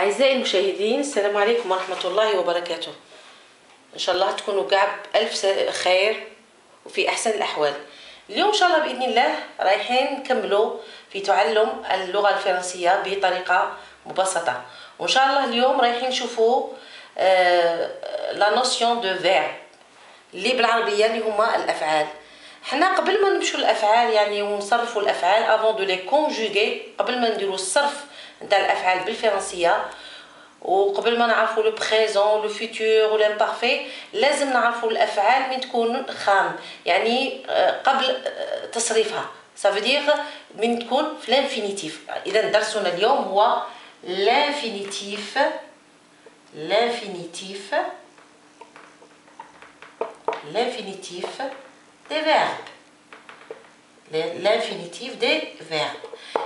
أعزائي المشاهدين، السلام عليكم ورحمة الله وبركاته. إن شاء الله تكونوا قاع بألف خير وفي أحسن الأحوال. اليوم إن شاء الله بإذن الله رايحين نكملوا في تعلم اللغة الفرنسية بطريقة مبسطة، وإن شاء الله اليوم رايحين نشوفوا لا نوسيون دو فيرب اللي بالعربية اللي هما الأفعال. حنا قبل ما نمشوا الأفعال يعني ونصرفوا الأفعال افون دو لي كونجوغي، قبل ما نديروا الصرف نتاع الأفعال بالفرنسية وقبل ما نعرفوا لو بريزون لو فيتور والامبارفي، لازم نعرفوا الافعال من تكون خام، يعني قبل تصريفها. سافو من تكون في الانفينيتيف. اذا درسنا اليوم هو لانفينيتيف دي فيرب. لانفينيتيف دي فيرب.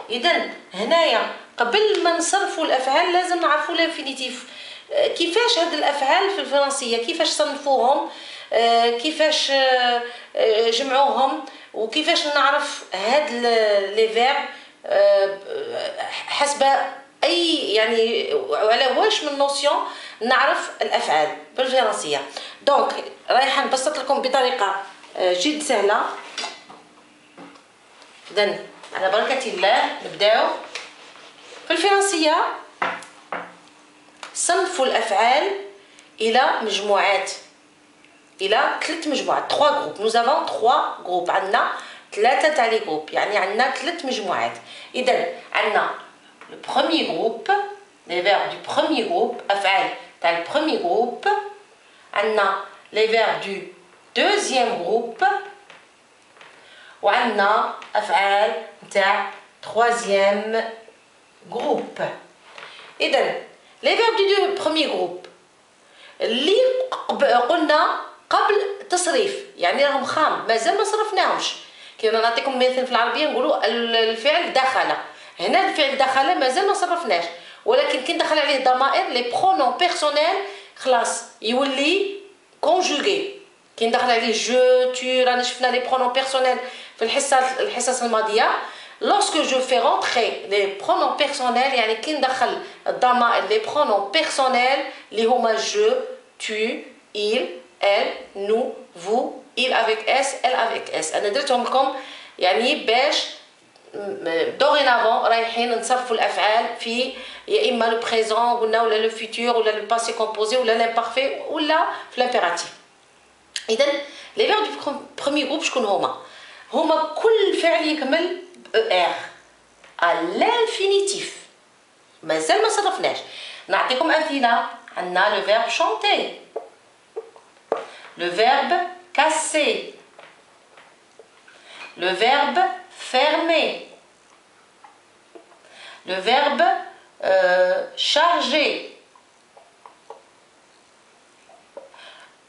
اذا هنايا قبل ما نصرفوا الافعال لازم نعرفوا لانفينيتيف. كيفاش هاد الافعال في الفرنسيه، كيفاش صنفوهم، كيفاش جمعوهم، وكيفاش نعرف هاد لي فيرب حسب اي يعني على واش من نوسيون نعرف الافعال بالفرنسيه. دونك رايحه نبسط لكم بطريقه جد سهله. اذا على بركه الله نبداو. في الفرنسية صنفوا الأفعال إلى مجموعات، إلى 3 مجموعات، 3 جروب. nous avons 3 جروب، عندنا 3 تاع لي جروب، يعني عندنا 3 مجموعات. إذا عندنا لو بروميي جروب، لي فيرب دو بروميي جروب، أفعال تاع البروميي جروب. عندنا لي فيرب دو دوزيام جروب، وعندنا أفعال تاع troisième groupe. إذا لي فيرب دو بروميي جروب اللي قلنا قبل تصريف، يعني راهم خام مازال ما صرفناهمش. كي نعطيكم مثال في العربيه نقولوا الفعل دخل. هنا الفعل دخل مازال ما صرفناش، ولكن كي ندخل عليه ضمائر لي برونون بيرسونيل خلاص يولي كونجوغي. كي ندخل عليه جو تو، رانا شفنا لي برونون بيرسونيل في الحصص الماضيه. Lorsque je fais rentrer les pronoms personnels, يعني كي ندخل الضمائر les pronoms personnels اللي هما je, tu, il, elle, nous, vous, il avec s, elle avec s. أنا درتهم لكم يعني باش dorénavant رايحين نصرفوا الأفعال في يا إما لو بريزون قلنا ولا لو فيتور ولا لو باسي كومبوزي ولا لامبارفي ولا في لامبيراتيف. إذا لي فيرب دو بروميي جروب شكون هما؟ هما كل فعل يكمل ER à l'infinitif. مازال ما صرفناش. نعطيكم أمثلة. عندنا le verbe chanter, le verbe casser, le verbe fermer, le verbe charger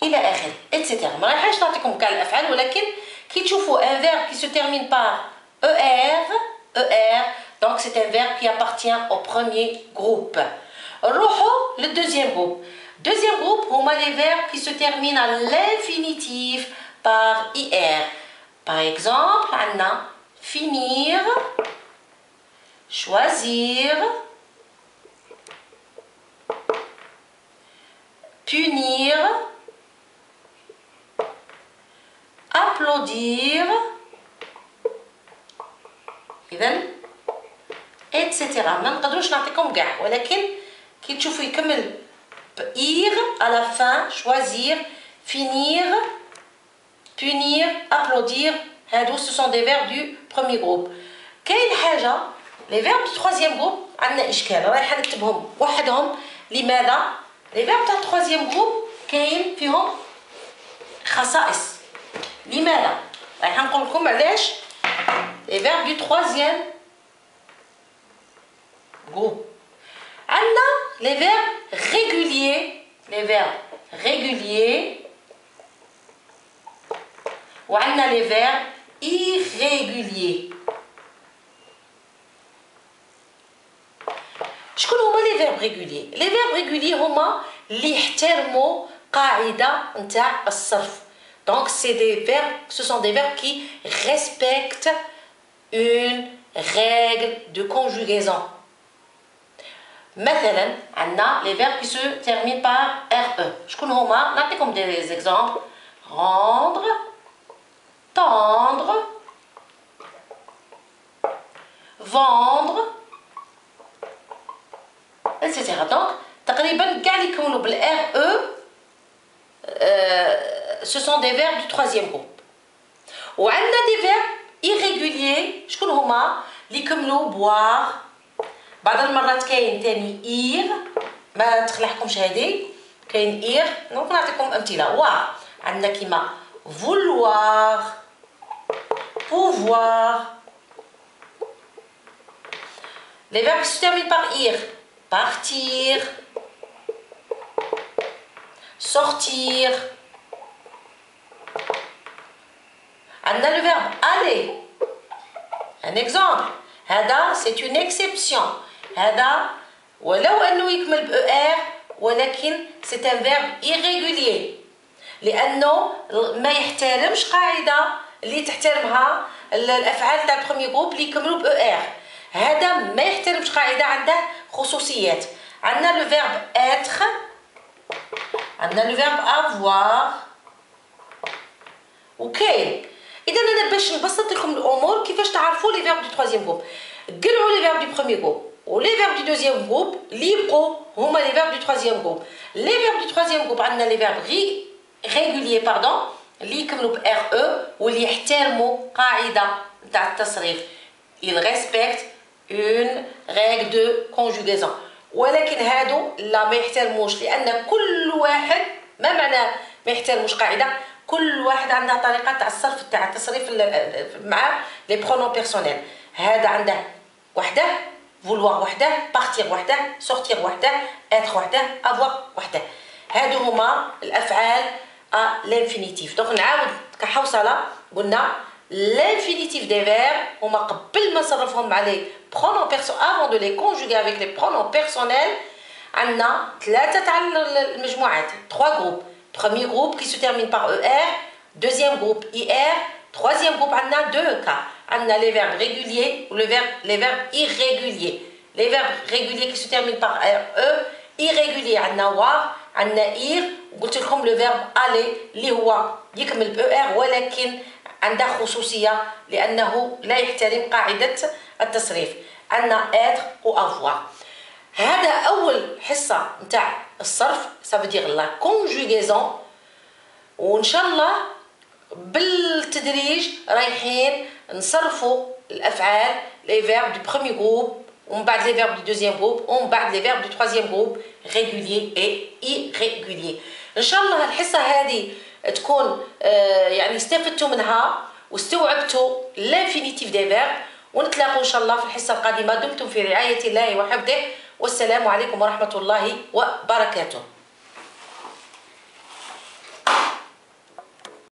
إلى آخره etc. ما رايحاش نعطيكم كاع الأفعال، ولكن كي تشوفوا un verbe qui se termine par ER, donc c'est un verbe qui appartient au premier groupe. Roho, le deuxième groupe. Deuxième groupe, on a les verbes qui se terminent à l'infinitif par IR. Par exemple, on a finir, choisir, punir, applaudir, إذن إتسيتيرا. ما نقدروش نعطيكم كاع، ولكن كي تشوفوا يكمل إير على فان، شوازير، فينير، بونير، أبلودير، هادو سو سون دي فيرب دو بروميي جروب. كاين حاجة لي فيرب دو تخوازيام جروب عندنا إشكال، رايحة نكتبهم وحدهم. لماذا؟ لي فيرب تاع تخوازيام جروب كاين فيهم خصائص. لماذا؟ رايحة نقول لكم علاش. Les verbes du troisième groupe. Anna, les verbes réguliers, ou Anna, les verbes irréguliers. شكون هما les verbes réguliers؟ Les verbes réguliers هما اللي يحترموا قاعدة نتاع الصرف. Donc c'est des verbes, ce sont des verbes qui respectent une règle de conjugaison. مثلا عندنا les verbes qui se terminent par RE. شكون هما؟ نعطيكم des exemples. Rendre, tendre, vendre, etc. Donc تقريبا كاع اللي يكونوا بال RE ce sont des verbes du troisième groupe. وعندنا des verbes irréguliers. شكون هما؟ اللي يكملوا boire. بعض المرات كاين تاني إير، ما تخلعكمش هذه، كاين إير. دونك نعطيكم أمثلة. عندنا كيما vouloir, pouvoir. Les verbes qui se terminent par ir: partir, sortir. عندنا le verbe aller. Un exemple. هذا c'est une exception. هذا ولو أنه يكمل ب ER ولكن c'est un verbe irrégulier لأنه ما يحترمش قاعدة اللي تحترمها الأفعال تاع البروميي جروب اللي يكملوا ب ER. هذا ما يحترمش قاعدة، عنده خصوصيات. عندنا le verbe être، عندنا le verbe avoir وكاين. إذا أنا باش نبسط لكم الأمور كيفاش تعرفوا لي فيرب دو تروازيام جروب، قلعوا لي فيرب دو بروميي جروب ولي فيرب دو دوزيام جروب اللي يبقوا هما لي فيرب دو تروازيام جروب. لي فيرب دو تروازيام جروب عندنا لي فيرب ريغوليي باردون اللي يكملوا ب ار او واللي يحترموا قاعدة تاع التصريف. il respecte une règle de conjugaison. ولكن هادو لا ما يحترموش، لأن كل واحد ما معنى ما يحترموش قاعدة، كل واحد عندها طريقة تاع الصرف تاع التصريف مع لي برونون بيرسونيل. هذا عنده وحده، vouloir وحده، partir وحده، sortir وحده، être وحده، avoir وحده. هادو هما الأفعال لانفينيتيف. دونك نعاود كحوصلة قلنا l'infinitif des verbes هما قبل ما نصرفهم مع لي pronoms personnels avant de les conjuguer avec les pronoms personnels. عندنا ثلاثة تاع المجموعات، 3 groupes. Premier groupe qui se termine par ER, deuxième groupe IR, troisième groupe عندنا 2 cas. عندنا les verbes réguliers ou les verbes irréguliers. Les verbes réguliers qui se terminent par RE, irréguliers عندنا war، عندنا ir. وقلت لكم le verbe aller اللي هو يكمل ب ER ولكن عنده خصوصية لأنه لا يحترم قاعدة التصريف. عندنا être و avoir. هذا أول حصة نتاع الصرف، ça veut dire la conjugaison. وإن شاء الله بالتدريج رايحين نصرفوا الأفعال les verbes du premier groupe ومن بعد les verbes du deuxième groupe ومن بعد les verbes du troisième groupe réguliers et irréguliers. إن شاء الله الحصة هذه تكون يعني استفدتوا منها واستوعبتوا l'infinitif des verbes. ونتلاقوا إن شاء الله في الحصة القادمة. دمتم في رعاية الله وحفظه، والسلام عليكم ورحمة الله وبركاته.